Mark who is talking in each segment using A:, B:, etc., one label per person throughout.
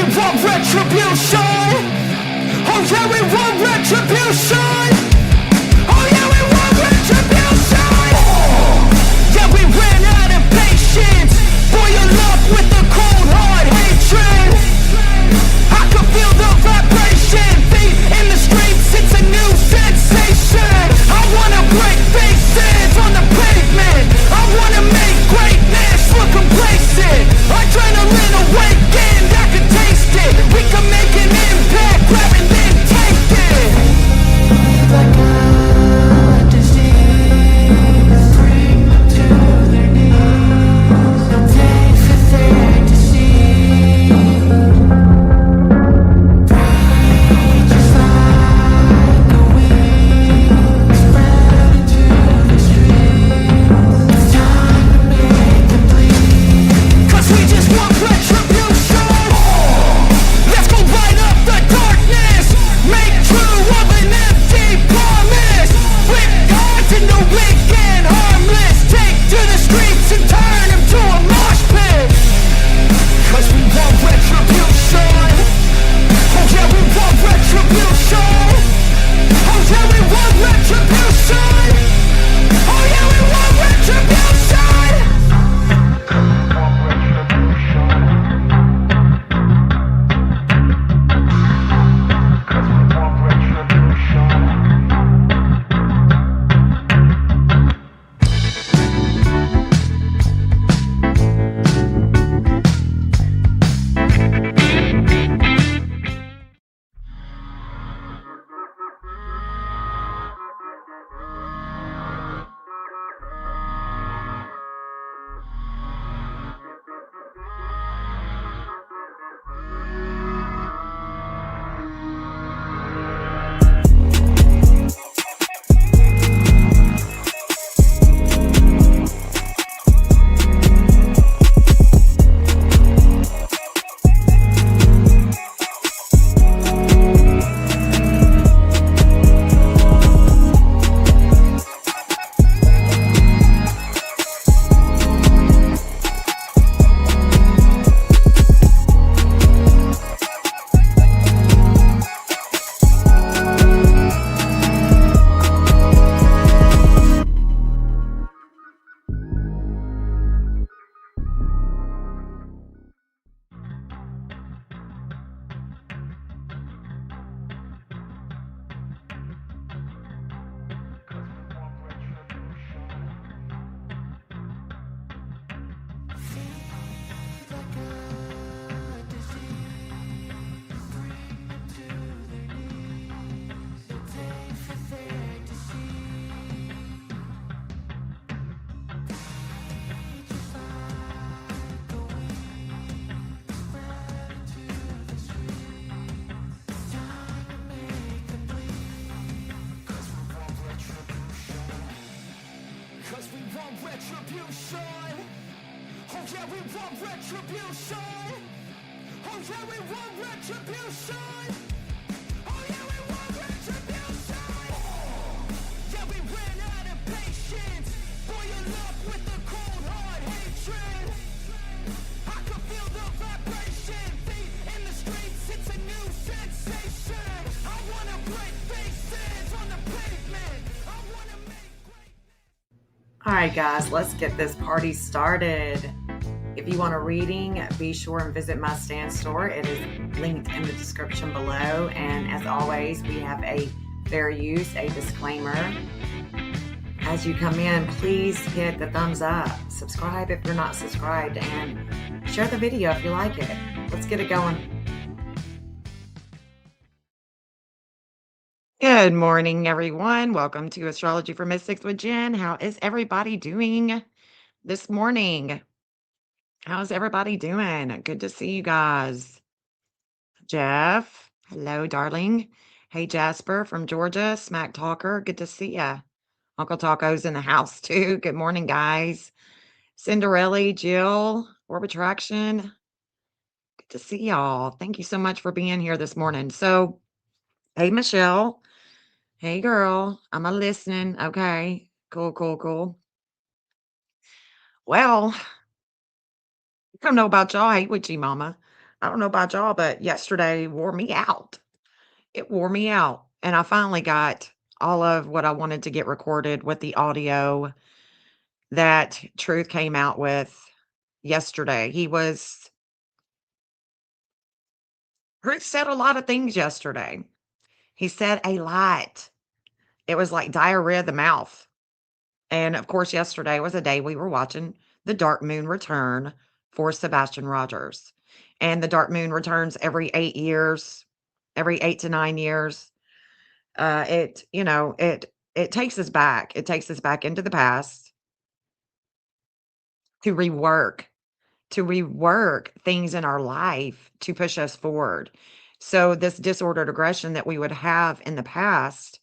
A: we want retribution. Oh yeah, we want retribution. Oh yeah, we want retribution. Yeah, we ran out of patience. Boil up with the cold hard hatred. I can feel the vibration. Feet in the streets, it's a new sensation. I wanna break faces on the pavement. I wanna make greatness look complacent. Adrenaline awakened, I can taste it. We can make an impact, grab and then take it. Like a disease, bring them to their knees. No pain for their disease. Just like a weed, spread into the streets. It's time to make them bleed. 'Cause we just want retribution. Let's go light up the darkness. Make true of an empty promise. Flip guards into weak and harmless. Take to the streets and turn them to a mosh pit. 'Cause we want retribution. Oh yeah, we want retribution. Oh yeah, we want retribution. Oh yeah, we want retribution. Retribution. Oh yeah, we want retribution. Oh yeah, we want retribution. Oh yeah, we want retribution. Yeah, we ran out of patience. Boil up with the cold hard hatred. I can feel the vibration. Feet in the streets, it's a new sensation. I wanna break faces on the pavement. I wanna make great.
B: All right, guys, let's get this party started. If you want a reading, be sure and visit my stand store. It is linked in the description below. And as always, we have a fair use, a disclaimer. As you come in, please hit the thumbs up, subscribe if you're not subscribed, and share the video if you like it. Let's get it going. Good morning, everyone. Welcome to Astrology for Mystics with Jen. How is everybody doing this morning? How's everybody doing? Good to see you guys. Jeff, hello, darling. Hey, Jasper from Georgia, Smack Talker. Good to see ya. Uncle Taco's in the house too. Good morning, guys. Cinderella, Jill, Orb Attraction. Good to see y'all. Thank you so much for being here this morning. So, hey, Michelle. Hey, girl. I'm a listening. Okay. Cool. Well, I don't know about y'all. I hate witchy mama. I don't know about y'all, but yesterday wore me out. It wore me out. And I finally got all of what I wanted to get recorded with the audio that Truth came out with yesterday. Truth said a lot of things yesterday. He said a lot. It was like diarrhea of the mouth. And of course, yesterday was a day we were watching the dark moon return for Sebastian Rogers. And the dark moon returns every 8 years, every 8 to 9 years. It takes us back. It takes us back into the past to rework things in our life to push us forward. So this disordered aggression that we would have in the past,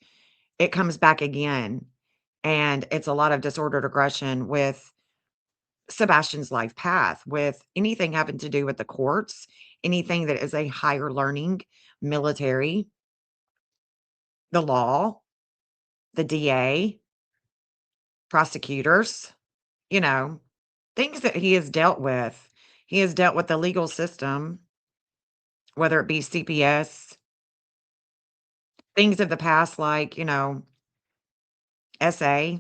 B: it comes back again. And it's a lot of disordered aggression with Sebastian's life path, with anything having to do with the courts, anything that is a higher learning, military, the law, the DA, prosecutors, you know, things that he has dealt with. He has dealt with the legal system, whether it be CPS, things of the past like, SA,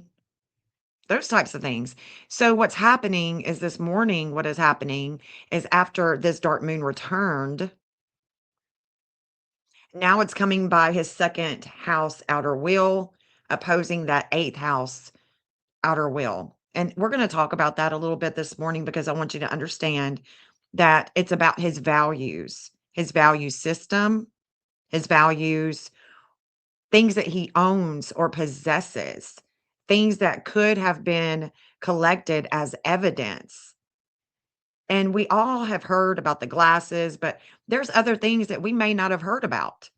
B: those types of things. So what's happening is this morning, what is happening is after this dark moon returned, now it's coming by his second house outer wheel, opposing that eighth house outer wheel. And we're going to talk about that a little bit this morning because I want you to understand that it's about his value system, his values, things that he owns or possesses, things that could have been collected as evidence. And we all have heard about the glasses, but there's other things that we may not have heard about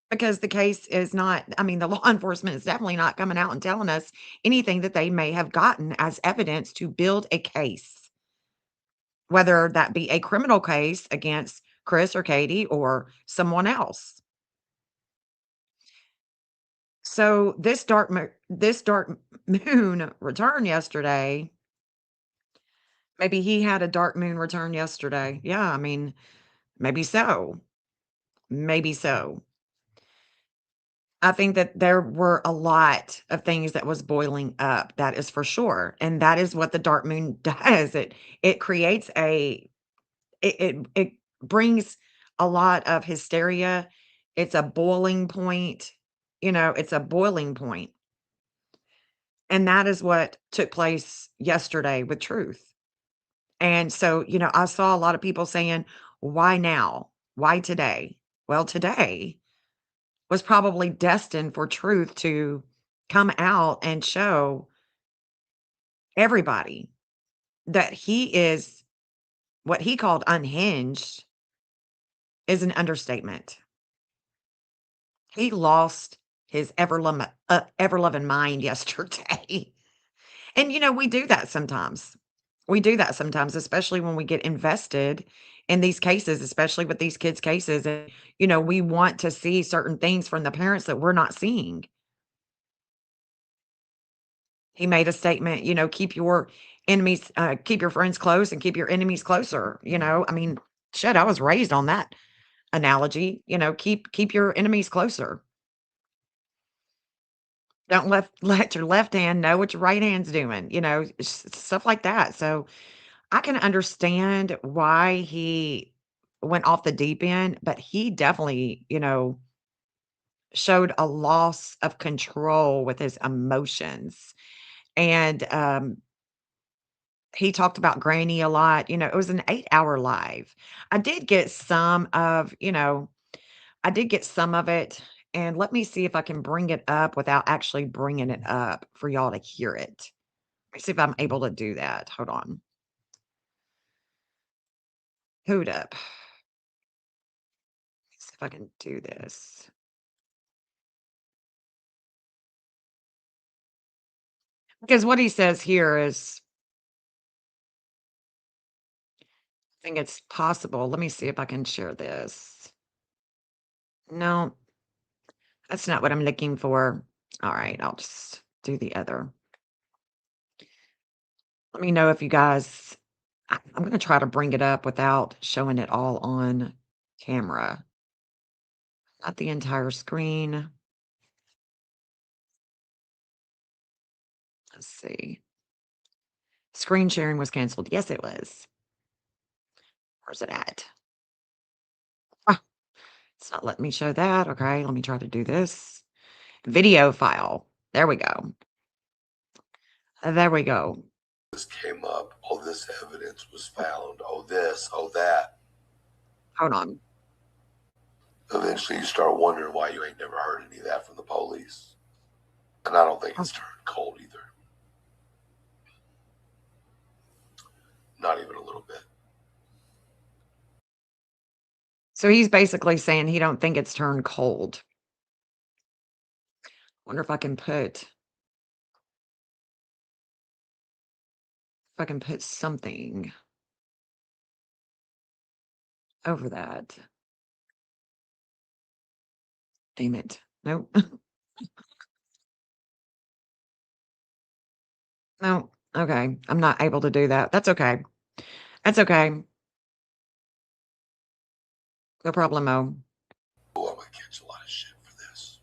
B: because the case is not, I mean, the law enforcement is definitely not coming out and telling us anything that they may have gotten as evidence to build a case, whether that be a criminal case against Chris or Katie or someone else. So this dark moon return yesterday, maybe he had a dark moon return yesterday. Yeah, I mean, maybe so. Maybe so. I think that there were a lot of things that was boiling up, that is for sure, and that is what the dark moon does. It creates it brings a lot of hysteria. It's a boiling point, it's a boiling point, and that is what took place yesterday with Truth. And so, I saw a lot of people saying, "Why now? Why today?" Well, today was probably destined for Truth to come out and show everybody that he is what he called unhinged is an understatement. He lost his ever-loving mind yesterday. And, we do that sometimes. We do that sometimes, especially when we get invested in these cases, especially with these kids' cases. And, we want to see certain things from the parents that we're not seeing. He made a statement, keep your friends close and keep your enemies closer. I mean, shit, I was raised on that analogy, keep your enemies closer. Don't let your left hand know what your right hand's doing, stuff like that. So I can understand why he went off the deep end, but he definitely, showed a loss of control with his emotions. And he talked about Granny a lot. It was an 8-hour live. I did get some of, I did get some of it. And let me see if I can bring it up without actually bringing it up for y'all to hear it. Let me see if I'm able to do that. Hold on. Hold up. See if I can do this. Because what he says here is, I think it's possible. Let me see if I can share this. No, that's not what I'm looking for. All right, I'll just do the other. Let me know if you guys I'm gonna try to bring it up without showing it all on camera. Not the entire screen. Let's see. Screen sharing was canceled. Yes, it was. Where's it at? Ah, it's not letting me show that. Okay, let me try to do this. Video file. There we go. There we go.
C: This came up, oh, this evidence was found, oh, this, oh, that.
B: Hold on.
C: Eventually, you start wondering why you ain't never heard any of that from the police. And I don't think it's turned cold either. Not even a little bit.
B: So he's basically saying he don't think it's turned cold. Wonder if I can put something over that. Damn it. Nope. No. Okay. I'm not able to do that. That's okay. That's okay. No problemo.
C: Oh, I'm going to catch a lot of shit for this.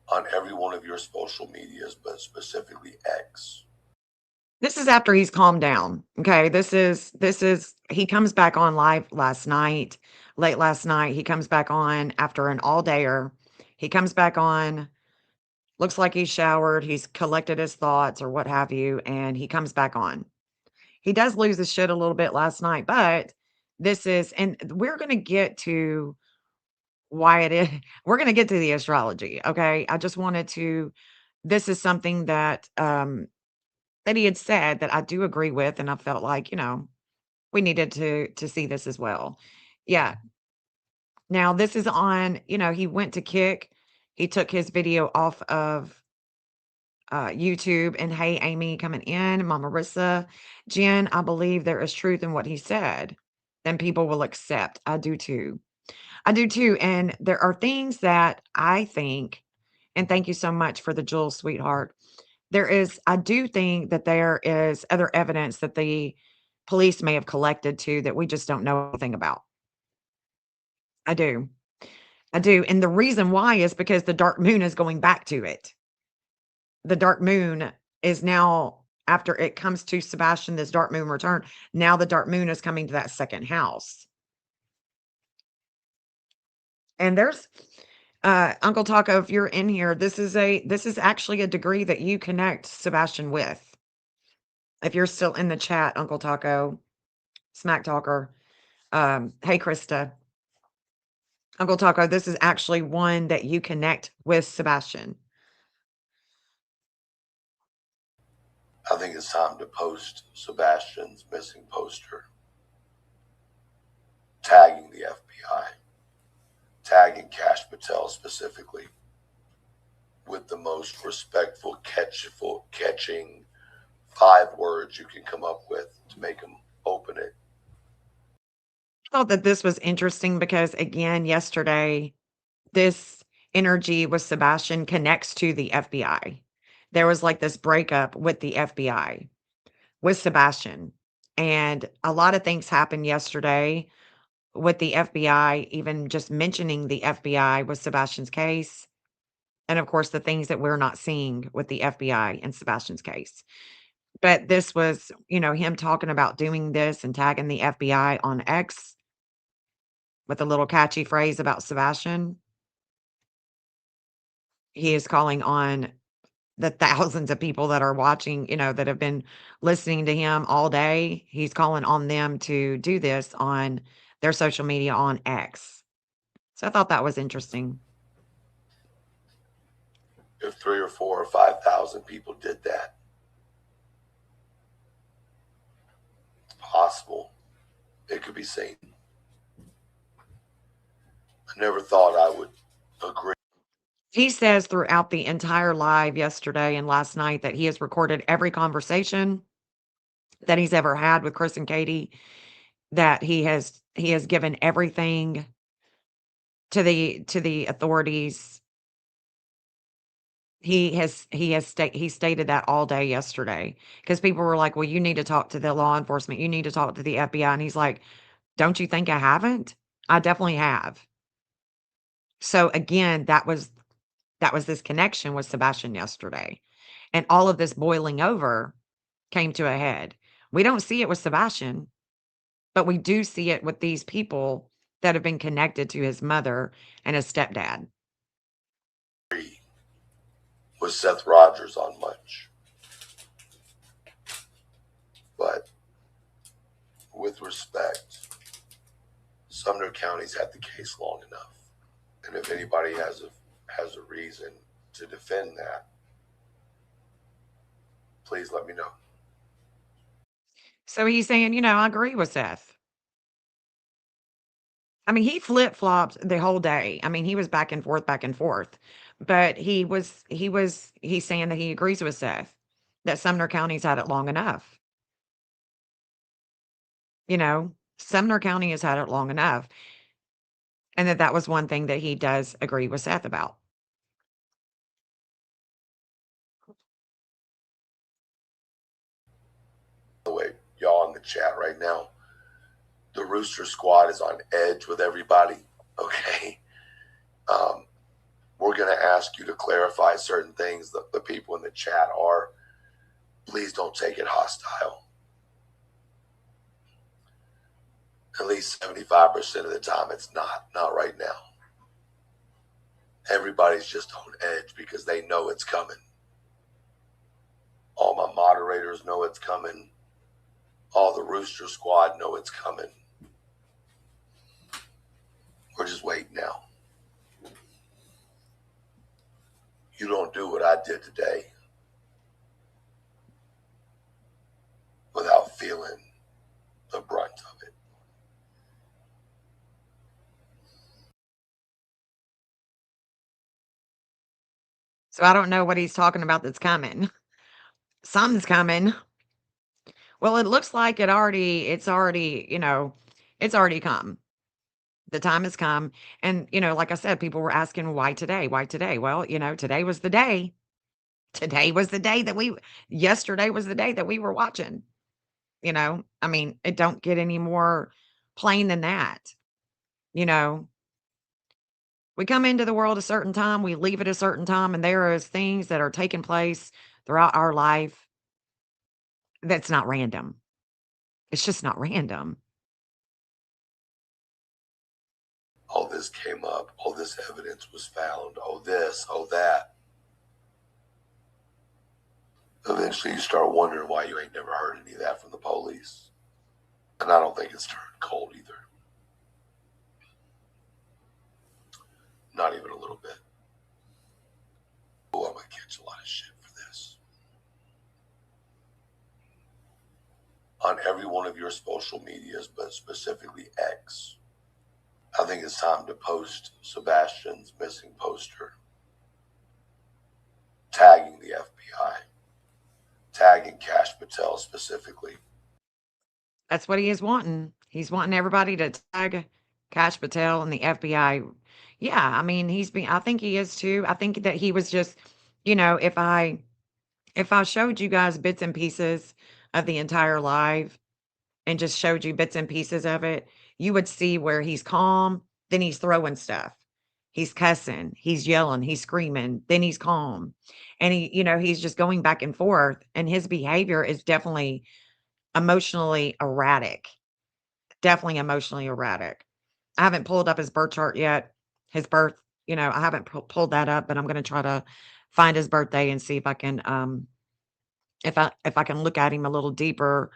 C: On every one of your social medias, but specifically X.
B: This is after he's calmed down. Okay. This is he comes back on live last night, late last night. He comes back on after an all-dayer. He comes back on, looks like he's showered, he's collected his thoughts or what have you, and he comes back on. He does lose his shit a little bit last night, but this is, and we're gonna get to why it is. We're gonna get to the astrology. Okay. I just wanted to, this is something that he had said that I do agree with, and I felt like, we needed to see this as well. Yeah. Now this is on, he went to kick. He took his video off of YouTube, and hey, Amy coming in, Mama Marissa, Jen, I believe there is truth in what he said. Then people will accept. I do too. I do too. And there are things that I think, and thank you so much for the jewel, sweetheart. I do think that there is other evidence that the police may have collected too that we just don't know anything about. I do. I do. And the reason why is because the dark moon is going back to it. The dark moon is now, after it comes to Sebastian, this dark moon return. Now the dark moon is coming to that second house. And there's Uncle Taco, if you're in here, this is actually a degree that you connect Sebastian with. If you're still in the chat, Uncle Taco, Smack Talker. Hey Krista. Uncle Taco, this is actually one that you connect with Sebastian.
C: I think it's time to post Sebastian's missing poster, tagging the FBI, tagging Cash Patel specifically, with the most respectful, catching 5 words you can come up with to make them open it.
B: I thought that this was interesting because, again, yesterday, this energy with Sebastian connects to the FBI. There was like this breakup with the FBI with Sebastian. And a lot of things happened yesterday with the FBI, even just mentioning the FBI with Sebastian's case. And of course, the things that we're not seeing with the FBI and Sebastian's case. But this was, him talking about doing this and tagging the FBI on X with a little catchy phrase about Sebastian. He is calling on the thousands of people that are watching, that have been listening to him all day. He's calling on them to do this on their social media on X. So I thought that was interesting.
C: If 3 or 4 or 5,000 people did that, it's possible it could be seen. I never thought I would agree.
B: He says throughout the entire live yesterday and last night that he has recorded every conversation that he's ever had with Chris and Katie, that he has given everything to the authorities. He stated that all day yesterday because people were like, "Well, you need to talk to the law enforcement. You need to talk to the FBI." And he's like, "Don't you think I haven't? I definitely have." So again, that was this connection with Sebastian yesterday. And all of this boiling over came to a head. We don't see it with Sebastian, but we do see it with these people that have been connected to his mother and his stepdad.
C: With Seth Rogers on much. But with respect, Sumner County's had the case long enough. And if anybody has a reason to defend that, please let me know.
B: So he's saying, I agree with Seth. I mean, he flip-flopped the whole day. I mean, he was back and forth. But he's saying that he agrees with Seth, that Sumner County's had it long enough. Sumner County has had it long enough. And that was one thing that he does agree with Seth about.
C: By the way, y'all in the chat right now, the Rooster Squad is on edge with everybody. Okay. We're going to ask you to clarify certain things. The people in the chat are. Please don't take it hostile. At least 75% of the time, it's not right now. Everybody's just on edge because they know it's coming. All my moderators know it's coming. All the Rooster Squad know it's coming. We're just waiting now. You don't do what I did today without feeling the brunt of it.
B: So I don't know what he's talking about that's coming. Something's coming. Well, it looks like it's already come. The time has come. And, like I said, people were asking, why today? Why today? Well, today was the day. Today was the day yesterday was the day that we were watching. I mean, it don't get any more plain than that. We come into the world a certain time, we leave at a certain time, and there is things that are taking place throughout our life that's not random. It's just not random.
C: All this came up. All this evidence was found. Oh, this, oh, that. Eventually, you start wondering why you ain't never heard any of that from the police. And I don't think it's turned cold either. Not even a little bit. Oh, I'm going to catch a lot of shit for this. On every one of your social medias, but specifically X, I think it's time to post Sebastian's missing poster, tagging the FBI, tagging Cash Patel specifically.
B: That's what he is wanting. He's wanting everybody to tag Cash Patel and the FBI. Yeah, I mean, I think he is too. I think that he was just, if I showed you guys bits and pieces of the entire live and just showed you bits and pieces of it, you would see where he's calm, then he's throwing stuff. He's cussing, he's yelling, he's screaming, then he's calm. And he's just going back and forth. And his behavior is definitely emotionally erratic. Definitely emotionally erratic. I haven't pulled up his birth chart yet. His birth, I haven't pulled that up, but I'm going to try to find his birthday and see if I can if I can look at him a little deeper.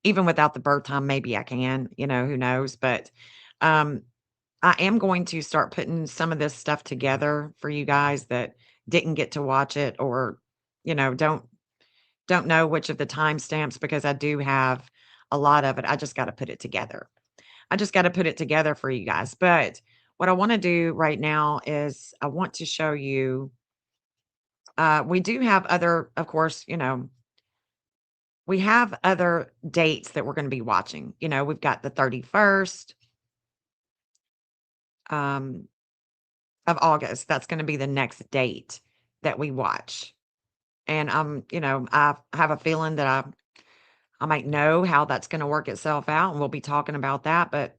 B: Even without the birth time, maybe I can, who knows, but um I am going to start putting some of this stuff together for you guys that didn't get to watch it, or don't know which of the timestamps, because I do have a lot of it. I just got to put it together. I just got to put it together for you guys. But what I want to do right now is I want to show you. We do have other, of course, we have other dates that we're going to be watching. We've got the 31st of August. That's going to be the next date that we watch. And I have a feeling that I might know how that's going to work itself out, and we'll be talking about that. But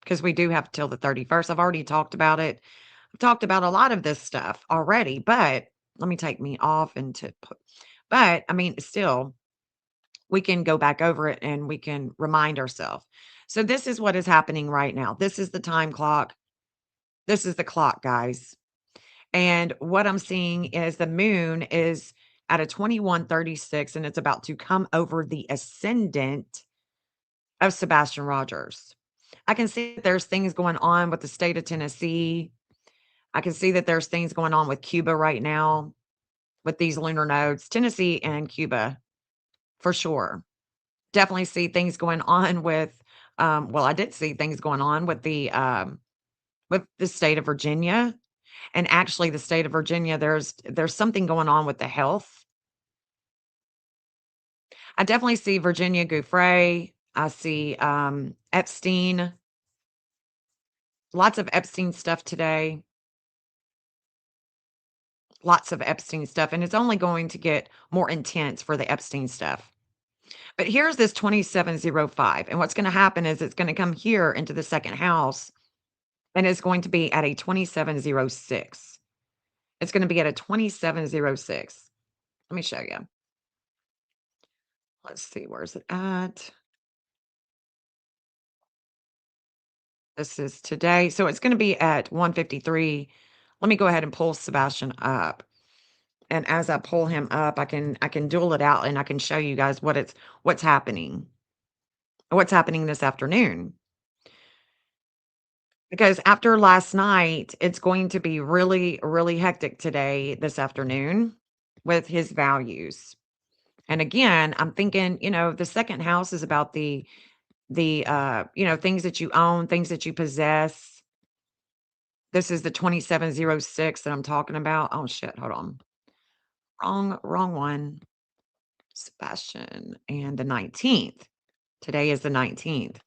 B: because we do have till the 31st, I've already talked about it. I've talked about a lot of this stuff already, but let me take me off and to put, but I mean, still, we can go back over it and we can remind ourselves. So this is what is happening right now. This is the time clock. This is the clock, guys. And what I'm seeing is the moon is at a 2136 and it's about to come over the ascendant of Sebastian Rogers. I can see that there's things going on with the state of Tennessee. I can see that there's things going on with Cuba right now with these lunar nodes, Tennessee and Cuba for sure. Definitely see things going on with well, I did see things going on with the state of Virginia. And actually the state of Virginia, there's something going on with the health. I definitely see Virginia Giuffre. I see Epstein. Lots of Epstein stuff today. Lots of Epstein stuff. And it's only going to get more intense for the Epstein stuff. But here's this 2705. And what's going to happen is it's going to come here into the second house and it's going to be at a 2706. It's going to be at a 2706. Let me show you. Let's see, where's it at? This is today. So it's going to be at 153. Let me go ahead and pull Sebastian up. And as I pull him up, I can duel it out and I can show you guys what's happening. What's happening this afternoon. Because after last night, it's going to be really, really hectic today, this afternoon, with his values. And again, I'm thinking, the second house is about the things that you own, things that you possess. This is the 2706 that I'm talking about. Oh shit, hold on. Wrong one. Sebastian and the 19th. Today is the 19th.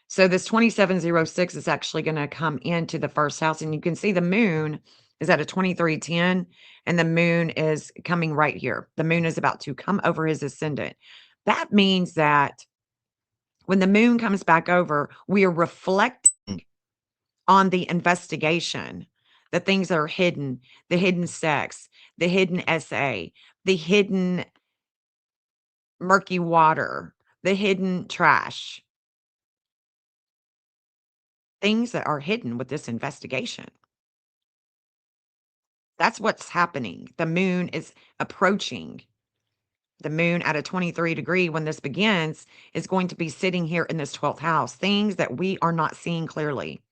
B: So this 2706 is actually going to come into the first house and you can see the moon is at a 2310 and the moon is coming right here. The moon is about to come over his ascendant. That means that when the moon comes back over, we are reflecting on the investigation, the things that are hidden, the hidden sex, the hidden SA, the hidden murky water, the hidden trash, things that are hidden with this investigation. That's what's happening. The moon is approaching. The moon at a 23-degree when this begins is going to be sitting here in this 12th house, things that we are not seeing clearly.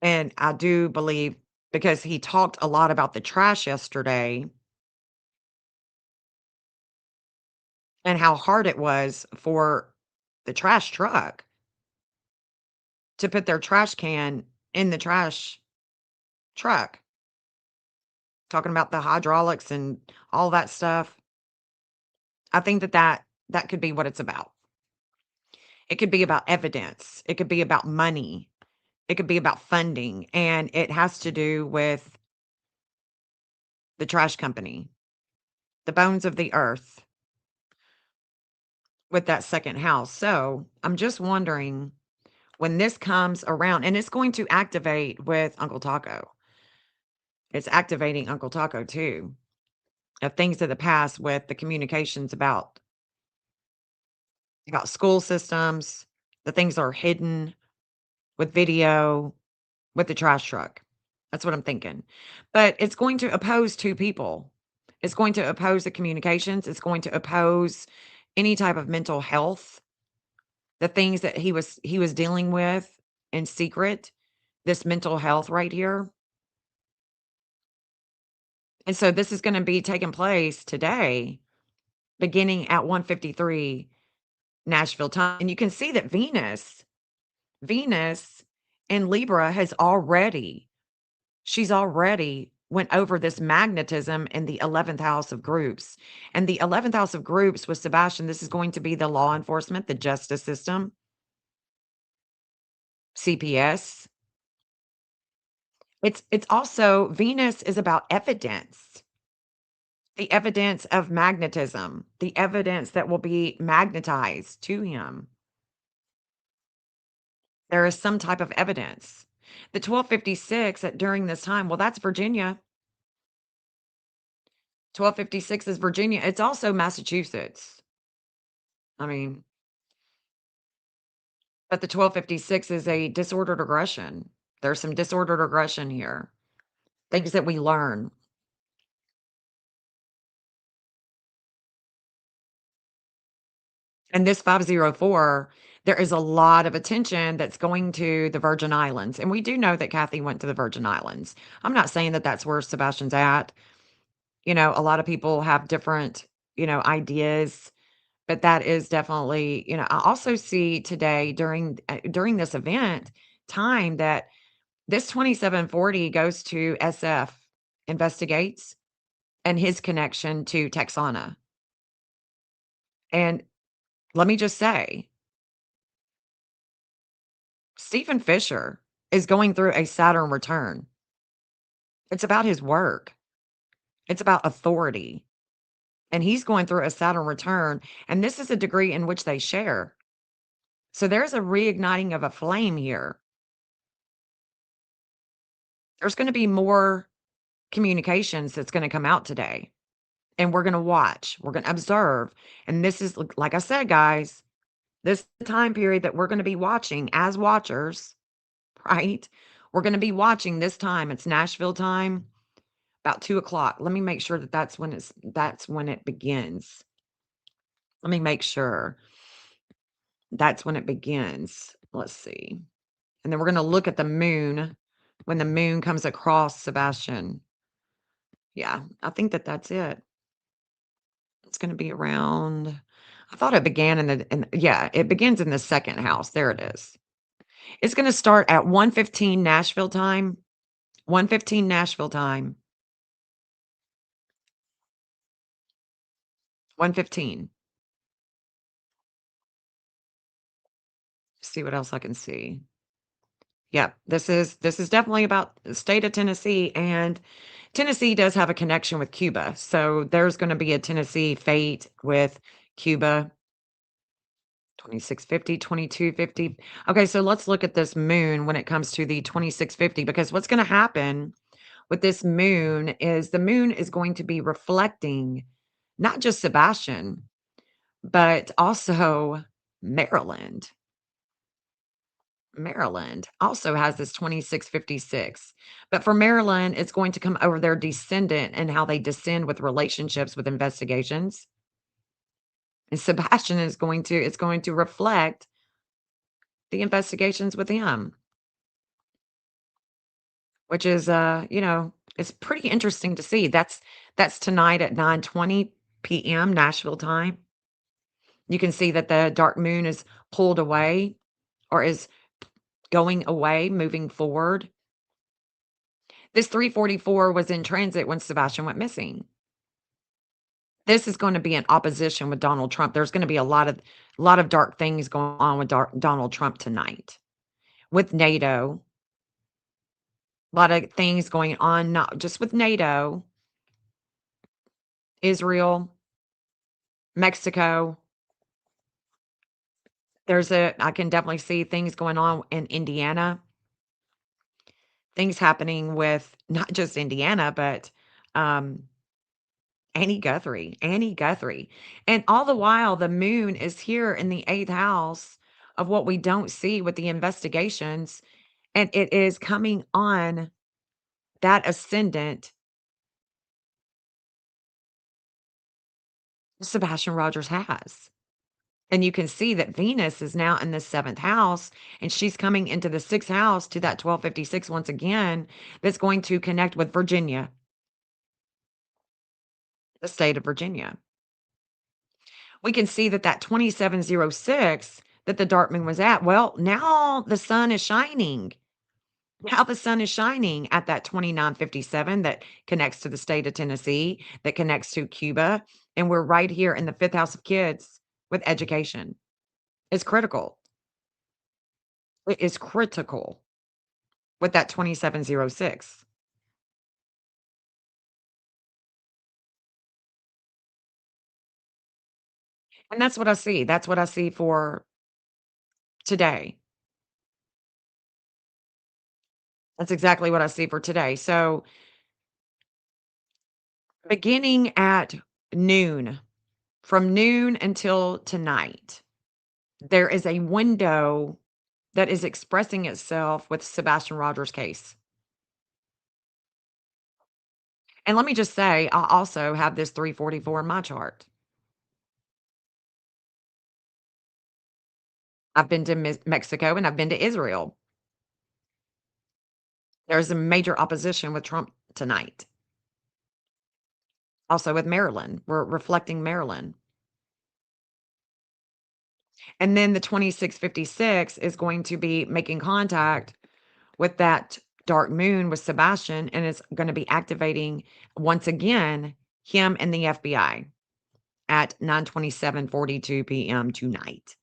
B: And I do believe because he talked a lot about the trash yesterday and how hard it was for the trash truck to put their trash can in the trash truck. Talking about the hydraulics and all that stuff. I think that could be what it's about. It could be about evidence. It could be about money. It could be about funding. And it has to do with the trash company, the bones of the earth with that second house. So I'm just wondering when this comes around, and it's going to activate with Uncle Taco. It's activating Uncle Taco too, of things of the past with the communications about school systems, the things that are hidden with video, with the trash truck. That's what I'm thinking. But it's going to oppose two people. It's going to oppose the communications. It's going to oppose any type of mental health, the things that he was dealing with in secret, this mental health right here. And so this is going to be taking place today, beginning at 1:53 Nashville time. And you can see that Venus in Libra she's already went over this magnetism in the 11th house of groups. And the 11th house of groups with Sebastian, this is going to be the law enforcement, the justice system, CPS. It's also Venus is about evidence, the evidence of magnetism, the evidence that will be magnetized to him. There is some type of evidence. The 1256 at during this time, well, that's Virginia. 1256 is Virginia. It's also Massachusetts. I mean, but the 1256 is a disordered aggression. There's some disordered aggression here. Things that we learn. And this 504, there is a lot of attention that's going to the Virgin Islands. And we do know that Kathy went to the Virgin Islands. I'm not saying that that's where Sebastian's at. A lot of people have different, ideas, but that is definitely, I also see today during this event time that this 2740 goes to SF investigates and his connection to Texana. And let me just say, Stephen Fisher is going through a Saturn return. It's about his work. It's about authority. And he's going through a Saturn return, and this is a degree in which they share. So there's a reigniting of a flame here. There's going to be more communications that's going to come out today. And we're going to watch, we're going to observe. And this is, like I said, guys, this time period that we're going to be watching as watchers, right? We're going to be watching this time. It's Nashville time, about 2 o'clock. Let me make sure that that's when it begins. Let me make sure that's when it begins. Let's see. And then we're going to look at the moon when the moon comes across Sebastian. Yeah, I think that that's it. It's gonna be around I thought it began yeah, it begins in the 2nd house. There it is. It's gonna start at 1:15 Nashville time. 1:15 Nashville time. 1:15. See what else I can see. Yep, this is definitely about the state of Tennessee, and Tennessee does have a connection with Cuba. So there's gonna be a Tennessee fate with Cuba. 2650, 2250. Okay, so let's look at this moon when it comes to the 2650, because what's going to happen with this moon is the moon is going to be reflecting not just Sebastian, but also Maryland. Maryland also has this 2656. But for Maryland, it's going to come over their descendant and how they descend with relationships with investigations. And Sebastian is going to it's going to reflect the investigations with him, which is, it's pretty interesting to see. That's tonight at 9:20 PM Nashville time. You can see that the dark moon is pulled away or is going away, moving forward. This 344 was in transit when Sebastian went missing. This is gonna be in opposition with Donald Trump. There's gonna be a lot of dark things going on with Donald Trump tonight. With NATO, a lot of things going on, not just with NATO, Israel, Mexico. I can definitely see things going on in Indiana, things happening with not just Indiana, but um, Annie Guthrie. And all the while, the moon is here in the 8th house of what we don't see with the investigations. And it is coming on that ascendant Sebastian Rogers has. And you can see that Venus is now in the 7th house, and she's coming into the 6th house to that 1256 once again, that's going to connect with Virginia, the state of Virginia. We can see that that 2706 that the dark moon was at, well, now the sun is shining. Now the sun is shining at that 2957 that connects to the state of Tennessee, that connects to Cuba, and we're right here in the 5th house of kids with education. It's critical. It is critical. with that 2706. And that's what I see. That's what I see for today. That's exactly what I see for today. So, beginning at noon, from noon until tonight, there is a window that is expressing itself with Sebastian Rogers' case. And let me just say, I also have this 344 in my chart. I've been to Mexico and I've been to Israel. There's a major opposition with Trump tonight. Also with Maryland. We're reflecting Maryland. And then the 2656 is going to be making contact with that dark moon with Sebastian, and it's going to be activating once again him and the FBI at 9:27:42 p.m. tonight.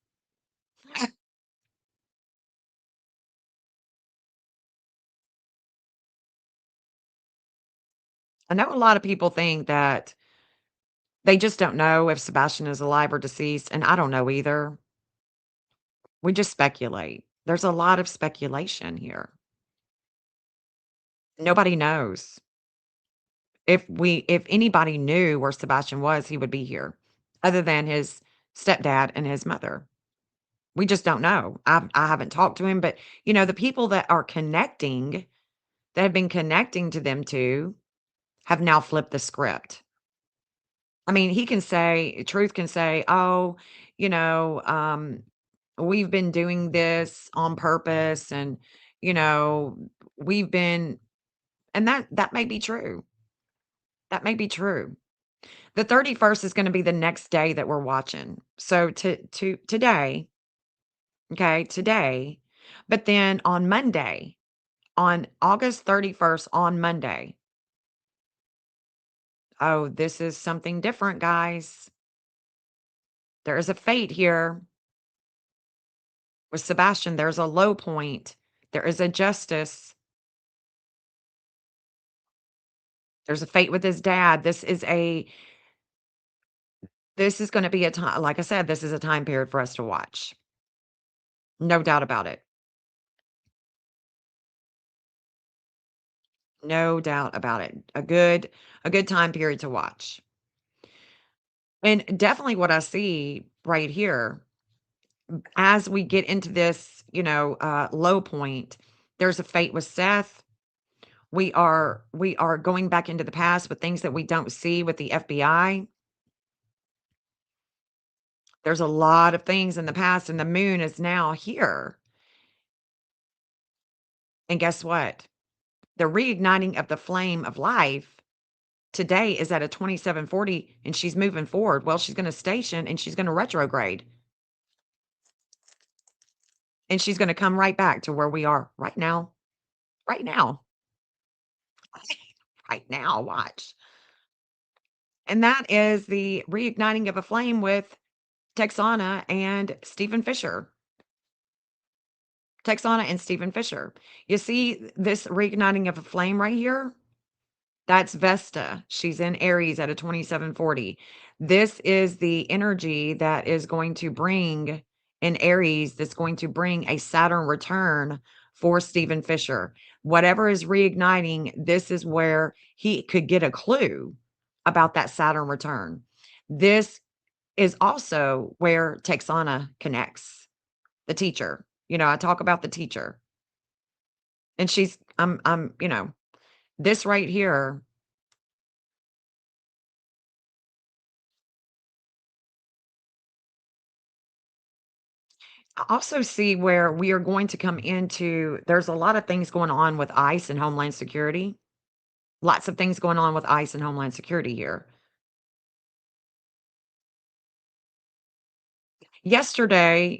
B: I know a lot of people think that they just don't know if Sebastian is alive or deceased, and I don't know either. We just speculate. There's a lot of speculation here. Nobody knows. If anybody knew where Sebastian was, he would be here, other than his stepdad and his mother. We just don't know. I haven't talked to him, but, the people that are connecting, that have been connecting to them 2, have now flipped the script. I mean, he can say Truth can say, "Oh, you know, we've been doing this on purpose, and, you know, we've been," and that may be true. That may be true. The 31st is gonna be the next day that we're watching. So to today, okay, today, but then on Monday, on August 31st, on Monday, oh, this is something different, guys. There is a fate here with Sebastian. There's a low point. There is a justice. There's a fate with his dad. This is gonna be a time, like I said, this is a time period for us to watch. No doubt about it. No doubt about it. A good time period to watch. And definitely what I see right here, as we get into this, low point, there's a fate with Seth. We are going back into the past with things that we don't see with the FBI. There's a lot of things in the past, and the moon is now here. And guess what? The reigniting of the flame of life today is at a 2740, and she's moving forward. Well, she's going to station and she's going to retrograde, and she's going to come right back to where we are right now. Right now. Right now. Watch. And that is the reigniting of a flame with Texana and Stephen Fisher. Texana and Stephen Fisher. You see this reigniting of a flame right here? That's Vesta. She's in Aries at a 2740. This is the energy that is going to bring in Aries, that's going to bring a Saturn return for Stephen Fisher. Whatever is reigniting, this is where he could get a clue about that Saturn return. This is also where Texana connects, the teacher. I talk about the teacher. And this right here, I also see where we are going to come into, there's a lot of things going on with ICE and Homeland Security. Lots of things going on with ICE and Homeland Security here. Yesterday,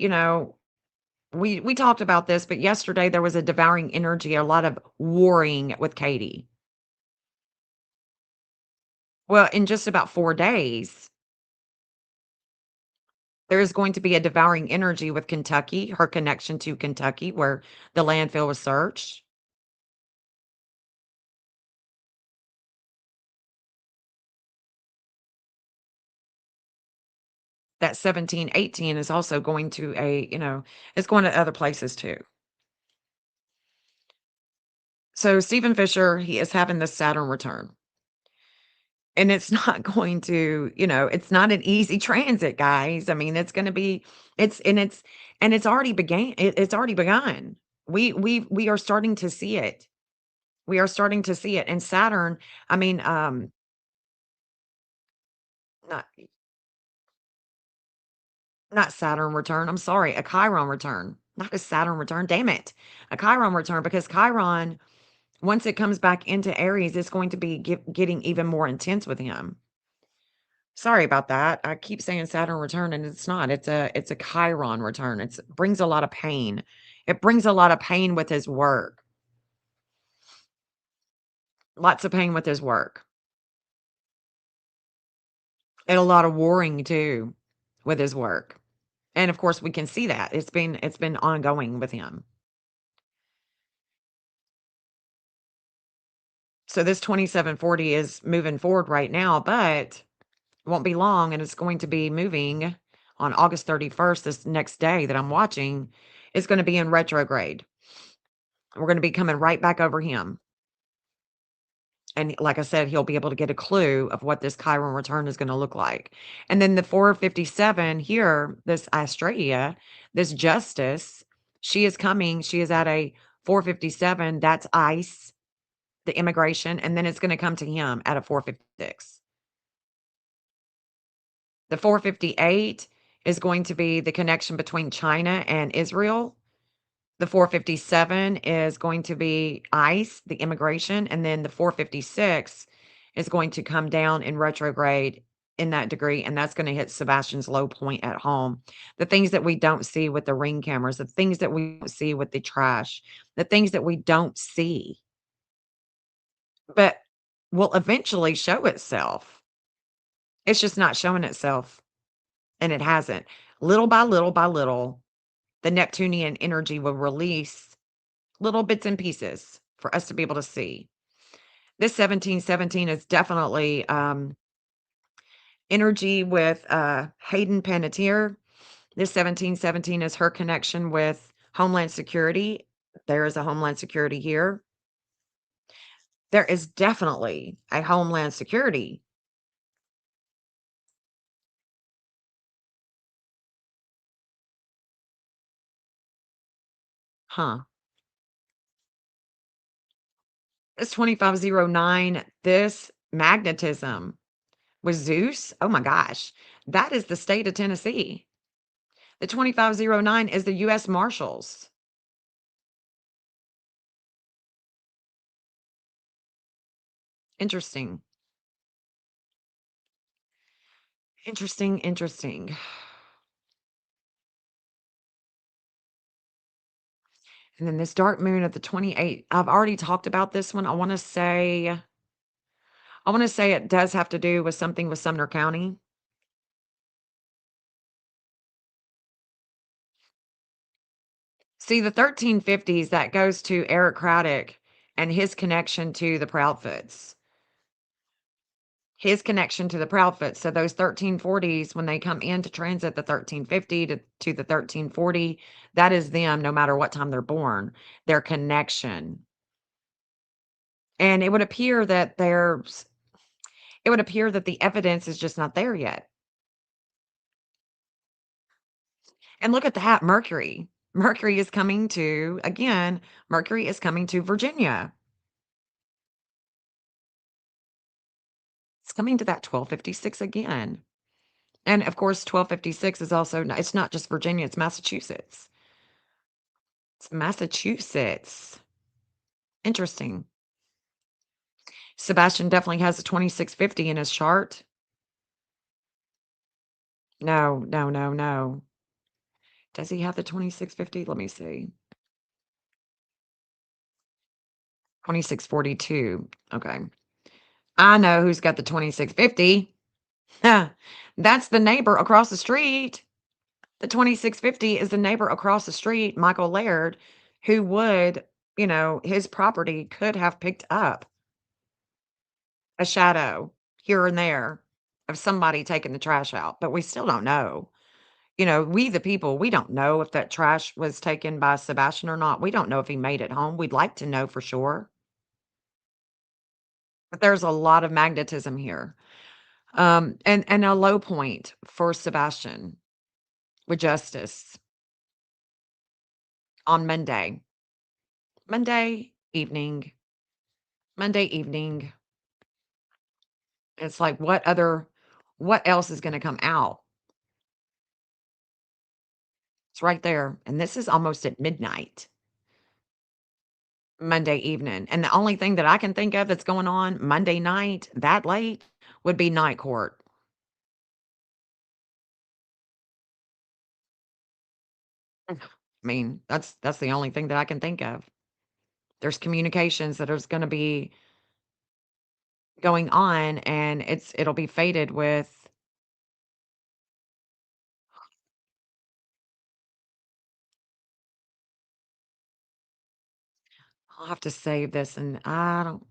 B: we talked about this, but yesterday there was a devouring energy, a lot of warring with Katie. Well, in just about 4 days, there is going to be a devouring energy with Kentucky, her connection to Kentucky, where the landfill was searched. that 1718 is also going to it's going to other places too. So Stephen Fisher, he is having this Saturn return. And it's not going to, it's not an easy transit, guys. I mean, it's going to be, it's, and it's already began. It's already begun. We are starting to see it. We are starting to see it. And Saturn, I mean, not, not Saturn return. I'm sorry, a Chiron return, not a Saturn return. Damn it. A Chiron return, because Chiron, once it comes back into Aries, it's going to be getting even more intense with him. Sorry about that. I keep saying Saturn return and it's not. It's a Chiron return. It brings a lot of pain. It brings a lot of pain with his work. Lots of pain with his work. And a lot of warring too with his work. And of course we can see that. It's been ongoing with him. So this 2740 is moving forward right now, but it won't be long, and it's going to be moving on August 31st, this next day that I'm watching. It's going to be in retrograde. We're going to be coming right back over him. And like I said, he'll be able to get a clue of what this Chiron return is going to look like. And then the 457 here, this Astraea, this Justice, she is coming. She is at a 457. That's ICE, the immigration. And then it's going to come to him at a 456. The 458 is going to be the connection between China and Israel. The 457 is going to be ICE, the immigration, and then the 456 is going to come down in retrograde in that degree, and that's going to hit Sebastian's low point at home. The things that we don't see with the ring cameras, the things that we don't see with the trash, the things that we don't see, but will eventually show itself. It's just not showing itself, and it hasn't. Little by little by little, the Neptunian energy will release little bits and pieces for us to be able to see. This 1717 is definitely energy with Hayden Panettiere. This 1717 is her connection with Homeland Security. There is a Homeland Security here. There is definitely a Homeland Security. Huh. This 2509, this magnetism with Zeus. Oh my gosh. That is the state of Tennessee. The 2509 is the U.S. Marshals. Interesting. Interesting, interesting. And then this dark moon of the 28th, I've already talked about this one. I want to say it does have to do with something with Sumner County. See, the 1350s, that goes to Eric Craddock and his connection to the Proudfoots. His connection to the Proudfoots. So those 1340s, when they come into transit, the 1350 to the 1340, that is them no matter what time they're born, their connection. And it would appear that the evidence is just not there yet. And look at that, Mercury. Mercury is coming to Virginia. It's coming to that 1256 again. And of course, 1256 is also, it's not just Virginia, it's Massachusetts. It's Massachusetts. Interesting. Sebastian definitely has a 2650 in his chart. No, no, no, no. Does he have the 2650? Let me see. 2642. Okay. I know who's got the 2650. That's the neighbor across the street. The 2650 is the neighbor across the street, Michael Laird, who would, his property could have picked up a shadow here and there of somebody taking the trash out, but we still don't know. We the people, we don't know if that trash was taken by Sebastian or not. We don't know if he made it home. We'd like to know for sure. But there's a lot of magnetism here. And a low point for Sebastian with justice on Monday. Monday evening. Monday evening. It's like what else is gonna come out? It's right there. And this is almost at midnight, Monday evening. And the only thing that I can think of that's going on Monday night that late would be night court. I mean, that's the only thing that I can think of. There's communications that is gonna be going on, and it'll be fated with I'll have to save this, and I don't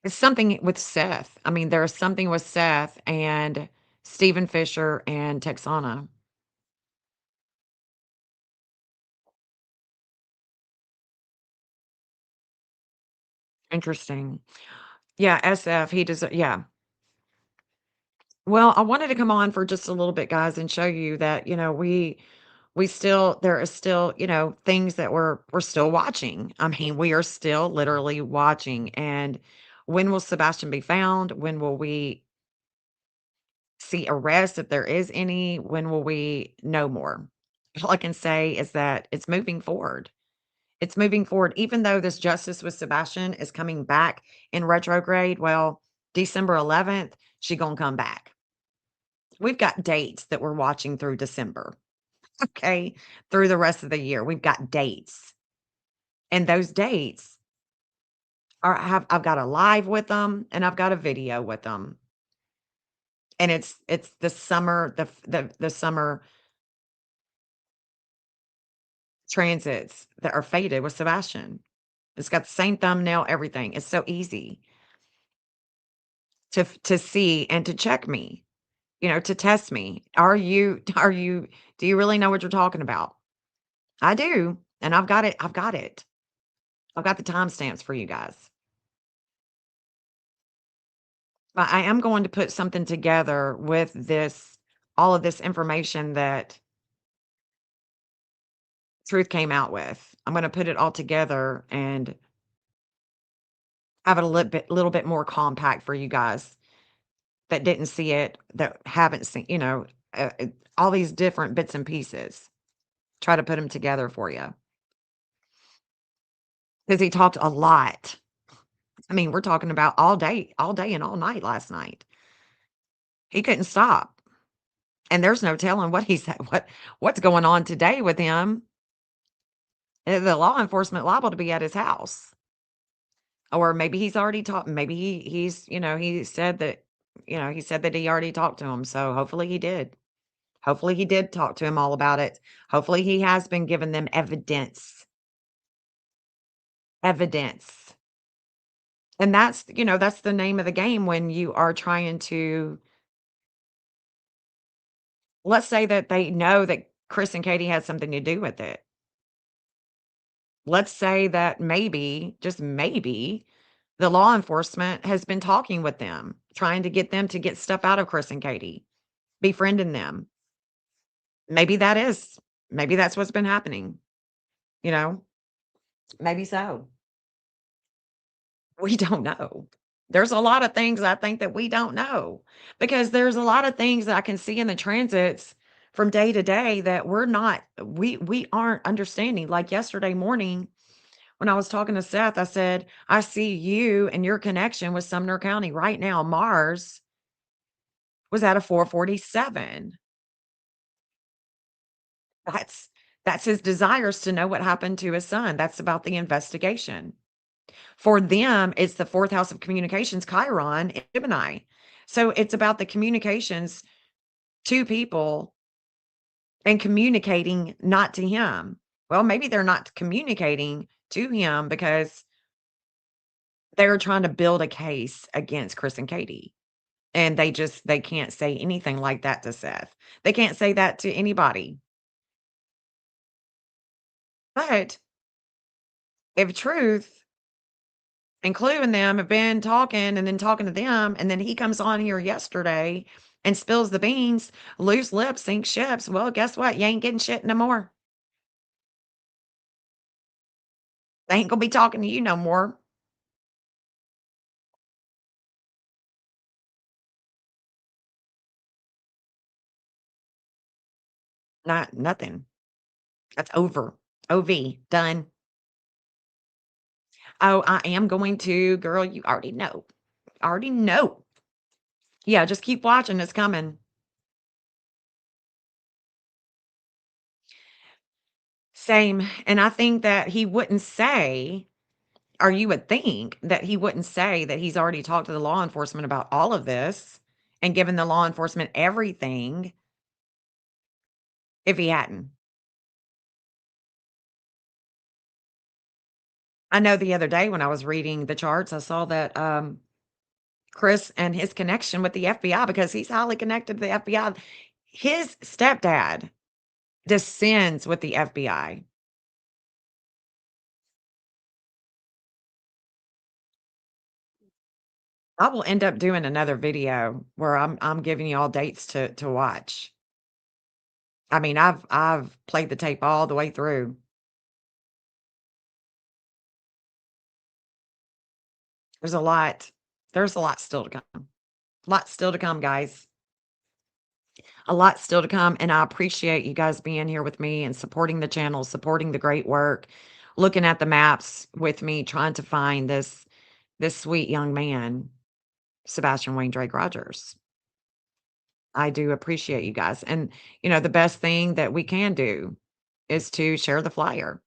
B: it's something with Seth. I mean, there's something with Seth and Stephen Fisher and Texana. Interesting. Yeah, SF, he does yeah. Well, I wanted to come on for just a little bit, guys, and show you that, we still there is still, things that we're still watching. I mean, we are still literally watching. And when will Sebastian be found? When will we see arrest if there is any? When will we know more? All I can say is that it's moving forward. It's moving forward. Even though this justice with Sebastian is coming back in retrograde, well, December 11th, she gonna come back. We've got dates that we're watching through December, okay? Through the rest of the year. We've got dates. And those dates I've got a live with them and I've got a video with them. And it's the summer the summer transits that are faded with Sebastian. It's got the same thumbnail, everything. It's so easy to see and to check me, to test me. Do you really know what you're talking about? I do. And I've got it. I've got it. I've got the timestamps for you guys. But I am going to put something together with all of this information that Truth came out with. I'm going to put it all together and have it a little bit more compact for you guys that didn't see it, that haven't seen, all these different bits and pieces. Try to put them together for you because he talked a lot. I mean, we're talking about all day and all night last night. He couldn't stop. And there's no telling what he said, what's going on today with him. The law enforcement liable to be at his house. Or maybe he's already talked. Maybe he said that, he said that he already talked to him. So hopefully he did. Hopefully he did talk to him all about it. Hopefully he has been giving them evidence. Evidence. And that's the name of the game when you are trying to, let's say that they know that Chris and Katie had something to do with it. Let's say that maybe, just maybe, the law enforcement has been talking with them, trying to get them to get stuff out of Chris and Katie, befriending them. Maybe maybe that's what's been happening, you know? Maybe so. We don't know. There's a lot of things I think that we don't know because there's a lot of things that I can see in the transits from day to day that we aren't understanding. Like yesterday morning when I was talking to Seth, I said, I see you and your connection with Sumner County right now. Mars was at a 447. That's that's his desires to know what happened to his son. That's about the investigation. For them, it's the fourth house of communications, Chiron in Gemini. So it's about the communications to people and communicating not to him. Well, maybe they're not communicating to him because they're trying to build a case against Chris and Katie. And they can't say anything like that to Seth. They can't say that to anybody. But if Truth and Clue and them have been talking and then talking to them, and then he comes on here yesterday and spills the beans, loose lips sink ships. Well, guess what? You ain't getting shit no more. They ain't gonna be talking to you no more. Nothing. That's over. OV. Done. Oh, I am going to, girl, you already know. Already know. Yeah, just keep watching. It's coming. Same. And I think that he wouldn't say, or you would think that he wouldn't say that he's already talked to the law enforcement about all of this and given the law enforcement everything if he hadn't. I know the other day when I was reading the charts, I saw that Chris and his connection with the FBI, because he's highly connected to the FBI, his stepdad descends with the FBI. I will end up doing another video where I'm giving you all dates to watch. I mean, I've played the tape all the way through. There's a lot. There's a lot still to come. Lot still to come, guys. A lot still to come, and I appreciate you guys being here with me and supporting the channel, supporting the great work, looking at the maps with me, trying to find this sweet young man, Sebastian Wayne Drake Rogers. I do appreciate you guys. And the best thing that we can do is to share the flyer.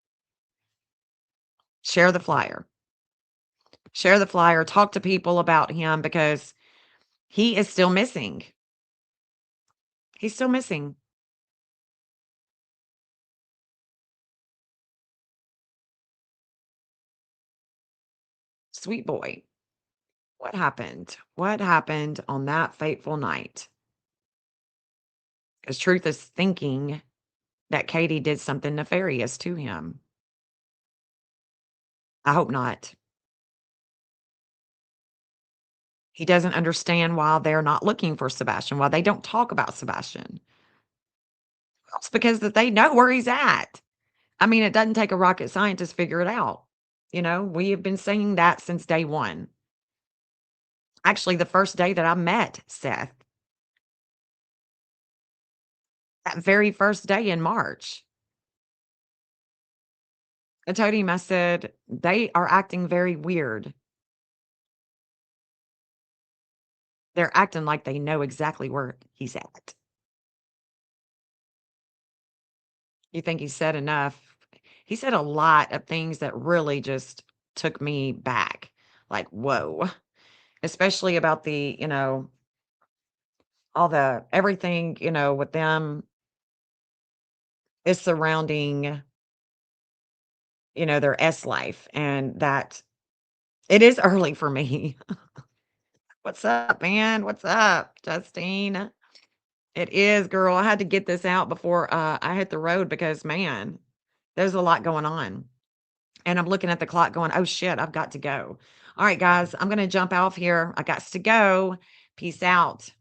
B: Share the flyer. Share the flyer. Talk to people about him because he is still missing. He's still missing. Sweet boy. What happened? What happened on that fateful night? Because Truth is thinking that Katie did something nefarious to him. I hope not. He doesn't understand why they're not looking for Sebastian, why they don't talk about Sebastian. It's because that they know where he's at. I mean, it doesn't take a rocket scientist to figure it out. We have been saying that since day one. Actually, the first day that I met Seth, that very first day in March, I told him, I said, they are acting very weird. They're acting like they know exactly where he's at. You think he said enough? He said a lot of things that really just took me back. Like, whoa. Especially about all the everything, with them is surrounding, their S life, and that it is early for me. What's up, man? What's up, Justine? It is, girl. I had to get this out before I hit the road because, man, there's a lot going on. And I'm looking at the clock going, oh shit, I've got to go. All right, guys, I'm going to jump off here. I got to go. Peace out.